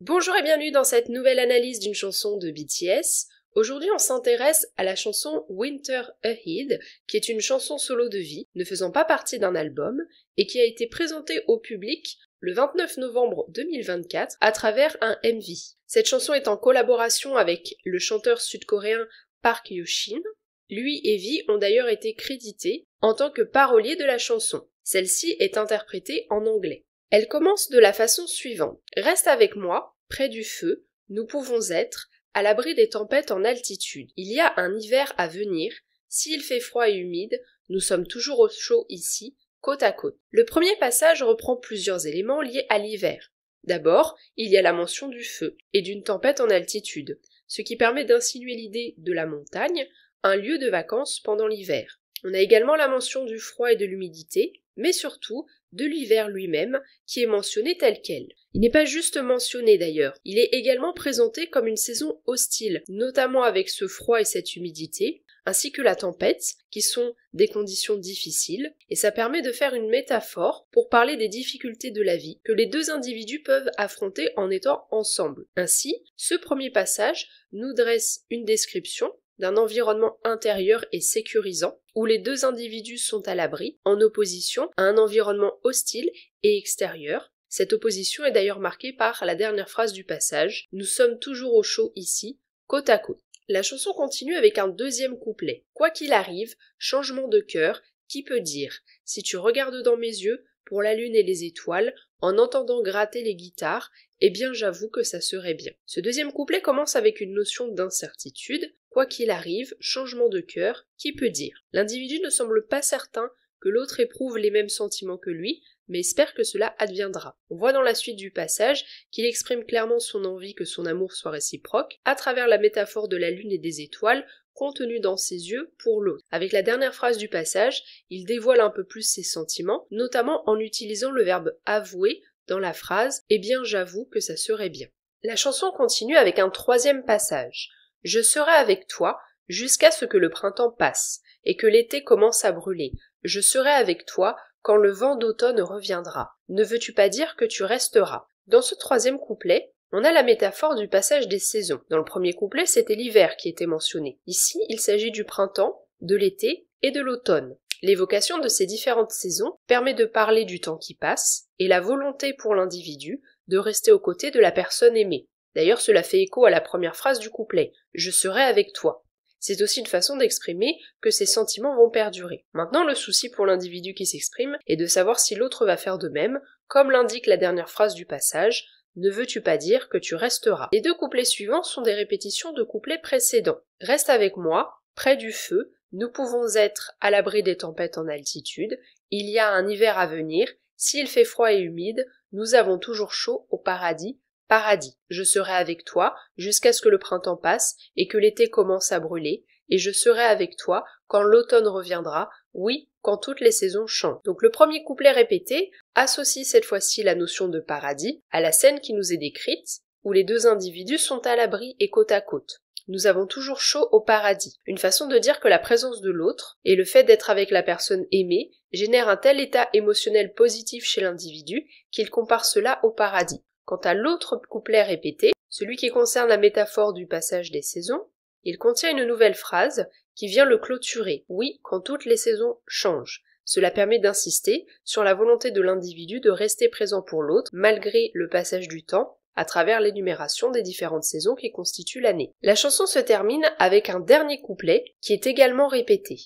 Bonjour et bienvenue dans cette nouvelle analyse d'une chanson de BTS. Aujourd'hui on s'intéresse à la chanson Winter Ahead, qui est une chanson solo de V, ne faisant pas partie d'un album, et qui a été présentée au public le 29 novembre 2024 à travers un MV. Cette chanson est en collaboration avec le chanteur sud-coréen Park Hyo-shin. Lui et V ont d'ailleurs été crédités en tant que paroliers de la chanson. Celle-ci est interprétée en anglais. Elle commence de la façon suivante. Reste avec moi, près du feu, nous pouvons être à l'abri des tempêtes en altitude. Il y a un hiver à venir, s'il fait froid et humide, nous sommes toujours au chaud ici, côte à côte. Le premier passage reprend plusieurs éléments liés à l'hiver. D'abord, il y a la mention du feu et d'une tempête en altitude, ce qui permet d'insinuer l'idée de la montagne, un lieu de vacances pendant l'hiver. On a également la mention du froid et de l'humidité, mais surtout de l'hiver lui-même, qui est mentionné tel quel. Il n'est pas juste mentionné d'ailleurs, il est également présenté comme une saison hostile, notamment avec ce froid et cette humidité, ainsi que la tempête, qui sont des conditions difficiles, et ça permet de faire une métaphore pour parler des difficultés de la vie que les deux individus peuvent affronter en étant ensemble. Ainsi, ce premier passage nous dresse une description d'un environnement intérieur et sécurisant, où les deux individus sont à l'abri, en opposition à un environnement hostile et extérieur. Cette opposition est d'ailleurs marquée par la dernière phrase du passage « Nous sommes toujours au chaud ici, côte à côte ». La chanson continue avec un deuxième couplet. Quoi qu'il arrive, changement de cœur, qui peut dire ? Si tu regardes dans mes yeux, pour la lune et les étoiles, en entendant gratter les guitares, eh bien j'avoue que ça serait bien. Ce deuxième couplet commence avec une notion d'incertitude. Quoi qu'il arrive, changement de cœur, qui peut dire ? L'individu ne semble pas certain que l'autre éprouve les mêmes sentiments que lui, mais espère que cela adviendra. On voit dans la suite du passage qu'il exprime clairement son envie que son amour soit réciproque, à travers la métaphore de la lune et des étoiles, contenue dans ses yeux pour l'autre. Avec la dernière phrase du passage, il dévoile un peu plus ses sentiments, notamment en utilisant le verbe avouer dans la phrase « Eh bien j'avoue que ça serait bien ». La chanson continue avec un troisième passage. Je serai avec toi jusqu'à ce que le printemps passe et que l'été commence à brûler. Je serai avec toi quand le vent d'automne reviendra. Ne veux-tu pas dire que tu resteras ? Dans ce troisième couplet, on a la métaphore du passage des saisons. Dans le premier couplet, c'était l'hiver qui était mentionné. Ici, il s'agit du printemps, de l'été et de l'automne. L'évocation de ces différentes saisons permet de parler du temps qui passe et la volonté pour l'individu de rester aux côtés de la personne aimée. D'ailleurs, cela fait écho à la première phrase du couplet « Je serai avec toi ». C'est aussi une façon d'exprimer que ces sentiments vont perdurer. Maintenant, le souci pour l'individu qui s'exprime est de savoir si l'autre va faire de même, comme l'indique la dernière phrase du passage « Ne veux-tu pas dire que tu resteras ?» Les deux couplets suivants sont des répétitions de couplets précédents. « Reste avec moi, près du feu, nous pouvons être à l'abri des tempêtes en altitude, il y a un hiver à venir, s'il fait froid et humide, nous avons toujours chaud au paradis. Paradis, je serai avec toi jusqu'à ce que le printemps passe et que l'été commence à brûler, et je serai avec toi quand l'automne reviendra, oui, quand toutes les saisons changent. » Donc le premier couplet répété associe cette fois-ci la notion de paradis à la scène qui nous est décrite, où les deux individus sont à l'abri et côte à côte. Nous avons toujours chaud au paradis, une façon de dire que la présence de l'autre et le fait d'être avec la personne aimée génère un tel état émotionnel positif chez l'individu qu'il compare cela au paradis. Quant à l'autre couplet répété, celui qui concerne la métaphore du passage des saisons, il contient une nouvelle phrase qui vient le clôturer. Oui, quand toutes les saisons changent. Cela permet d'insister sur la volonté de l'individu de rester présent pour l'autre malgré le passage du temps à travers l'énumération des différentes saisons qui constituent l'année. La chanson se termine avec un dernier couplet qui est également répété.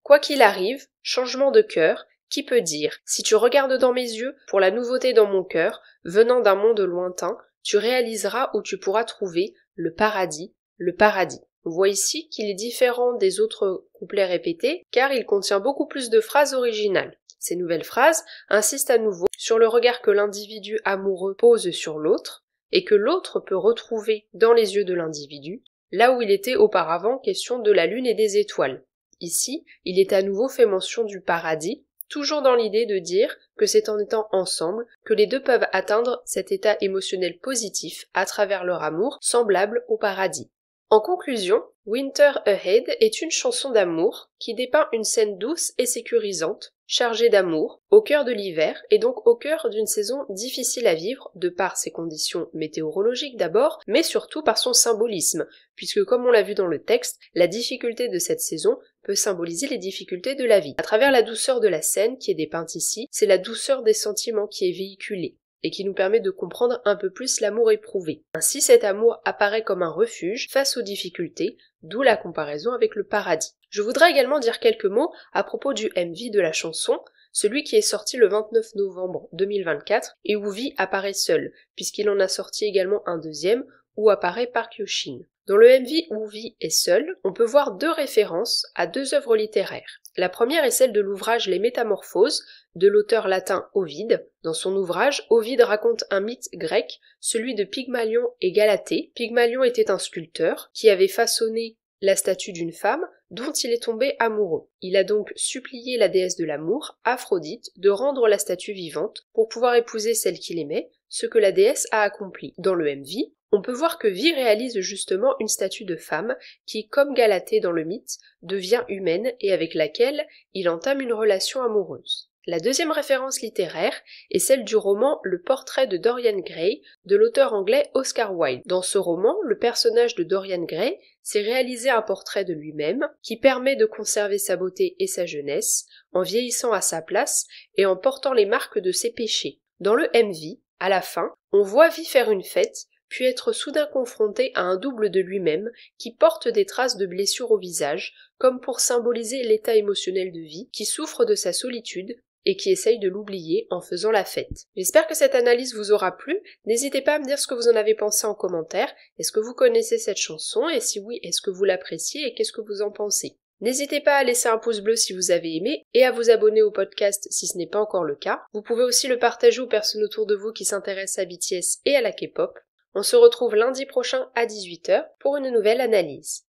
Quoi qu'il arrive, changement de cœur, qui peut dire « Si tu regardes dans mes yeux, pour la nouveauté dans mon cœur, venant d'un monde lointain, tu réaliseras où tu pourras trouver le paradis, le paradis. » On voit ici qu'il est différent des autres couplets répétés car il contient beaucoup plus de phrases originales. Ces nouvelles phrases insistent à nouveau sur le regard que l'individu amoureux pose sur l'autre et que l'autre peut retrouver dans les yeux de l'individu, là où il était auparavant question de la lune et des étoiles. Ici, il est à nouveau fait mention du paradis, toujours dans l'idée de dire que c'est en étant ensemble que les deux peuvent atteindre cet état émotionnel positif à travers leur amour, semblable au paradis. En conclusion, Winter Ahead est une chanson d'amour qui dépeint une scène douce et sécurisante, chargée d'amour, au cœur de l'hiver et donc au cœur d'une saison difficile à vivre de par ses conditions météorologiques d'abord, mais surtout par son symbolisme, puisque comme on l'a vu dans le texte, la difficulté de cette saison peut symboliser les difficultés de la vie. À travers la douceur de la scène qui est dépeinte ici, c'est la douceur des sentiments qui est véhiculée, et qui nous permet de comprendre un peu plus l'amour éprouvé. Ainsi, cet amour apparaît comme un refuge face aux difficultés, d'où la comparaison avec le paradis. Je voudrais également dire quelques mots à propos du MV de la chanson, celui qui est sorti le 29 novembre 2024 et où V apparaît seul, puisqu'il en a sorti également un deuxième où apparaît Park Hyo-shin. Dans le MV où V est seul, on peut voir deux références à deux œuvres littéraires. La première est celle de l'ouvrage Les Métamorphoses de l'auteur latin Ovide. Dans son ouvrage, Ovide raconte un mythe grec, celui de Pygmalion et Galatée. Pygmalion était un sculpteur qui avait façonné la statue d'une femme dont il est tombé amoureux. Il a donc supplié la déesse de l'amour, Aphrodite, de rendre la statue vivante pour pouvoir épouser celle qu'il aimait, ce que la déesse a accompli. Dans le MV, on peut voir que V réalise justement une statue de femme qui, comme Galatée dans le mythe, devient humaine et avec laquelle il entame une relation amoureuse. La deuxième référence littéraire est celle du roman Le portrait de Dorian Gray de l'auteur anglais Oscar Wilde. Dans ce roman, le personnage de Dorian Gray s'est réalisé un portrait de lui-même qui permet de conserver sa beauté et sa jeunesse en vieillissant à sa place et en portant les marques de ses péchés. Dans le MV, à la fin, on voit V faire une fête puis être soudain confronté à un double de lui-même qui porte des traces de blessures au visage, comme pour symboliser l'état émotionnel de V qui souffre de sa solitude et qui essaye de l'oublier en faisant la fête. J'espère que cette analyse vous aura plu, n'hésitez pas à me dire ce que vous en avez pensé en commentaire, est-ce que vous connaissez cette chanson, et si oui, est-ce que vous l'appréciez et qu'est-ce que vous en pensez? N'hésitez pas à laisser un pouce bleu si vous avez aimé et à vous abonner au podcast si ce n'est pas encore le cas. Vous pouvez aussi le partager aux personnes autour de vous qui s'intéressent à BTS et à la K-pop. On se retrouve lundi prochain à 18h pour une nouvelle analyse.